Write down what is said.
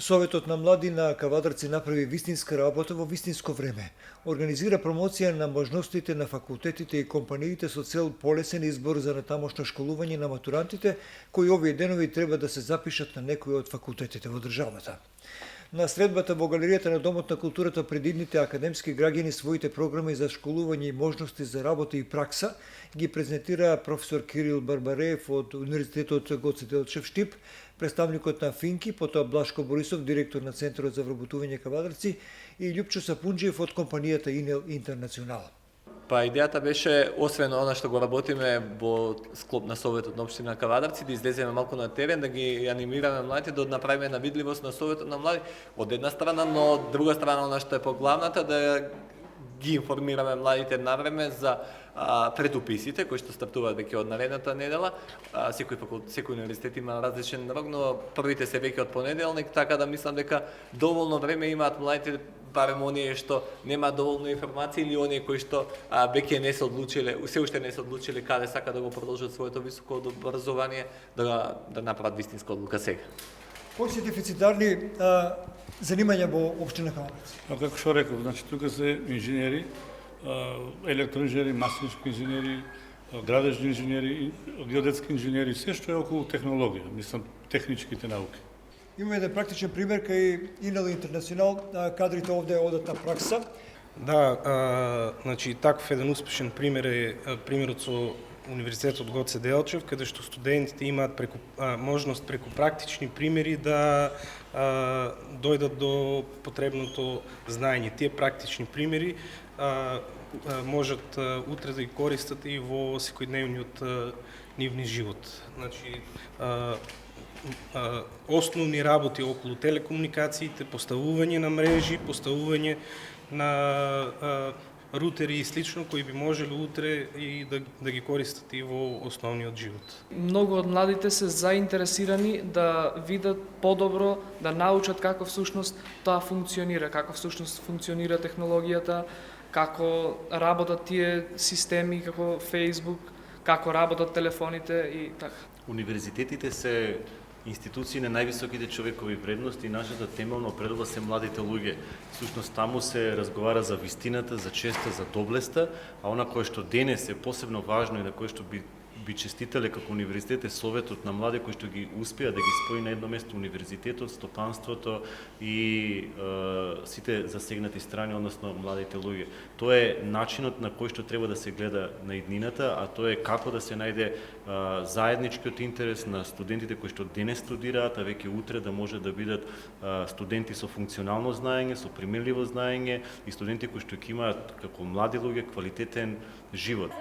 Советот на млади на Кавадарци направи вистинска работа во вистинско време. Организира промоција на можностите на факултетите и компаниите со цел полесен избор за натамошно школување на матурантите, кои овие денови треба да се запишат на некои од факултетите во државата. На средбата во галеријата на Домот на културата пред идните академски граѓани своите програми за школување и можности за работа и пракса ги презентира професор Кирил Барбареев од Универзитетот Гоце Делчев Штип, представникот на Финки, потоа Блашко Борисов, директор на Центарот за вработување Кавадарци и Љупчо Сапунџиев од компанијата Инел Интернационал. Па идејата беше, освен она што го работиме во склоп на Советот на општина Кавадарци, да излеземе малку на терен, да ги анимираме младите, да направиме на видливост на Советот на млади, од една страна, но од друга страна, она што е поглавната, да ги информираме младите на време за предуписите кои што стартуваат веќе од наредната недела. Секој универзитет има различен рок, но првите се веќе од понеделник, така да мислам дека доволно време имаат младите, барем оние што нема доволно информации или оние кои што веќе не се одлучиле, се уште не се одлучиле каде сака да го продолжат своето високо образование, да направат вистинска одлука сега. Кои се дефицитарни занимања во општина Кавадарци? Како што реков, значи тука се инженери, електроинженери, масински инженери, градежни инженери, геодетски инженери, се што е околу технологија, мислам техничките науки. Имаме еден практичен пример кај Инел Интернационал, кадрите овде одат на пракса. Да, значи таков еден успешен пример е примерот со Универзитетот Гоце Делчев, каде што студентите имаат можност преку практични примери да дојдат до потребното знаење. Тие практични примери можат утре да ги користат и во секојдневниот нивни живот. Значи, основни работи околу телекомуникациите, поставување на мрежи, поставување на рутери и слично, кои би можело утре и да ги користат и во основниот живот. Многу од младите се заинтересирани да видат подобро, да научат како всушност тоа функционира, како всушност функционира технологијата, како работат тие системи, како Facebook, како работат телефоните и така. Универзитетите се институции на највисоките човекови вредности и нашата темелна определба се младите луѓе. Всушност таму се разговара за вистината, за честа, за доблеста, а она кое што денес е посебно важно и на кое што би честителе како универзитет е Советот на млади кој што ги успеа да ги спои на едно место универзитетот, стопанството и сите засегнати страни, односно младите луѓе. Тоа е начинот на кој што треба да се гледа на иднината, а тоа е како да се најде заедничкиот интерес на студентите кои што денес студираат, а веќе утре да може да бидат студенти со функционално знаење, со примирливо знаење и студенти кои што ќе имаат како млади луѓе квалитетен живот.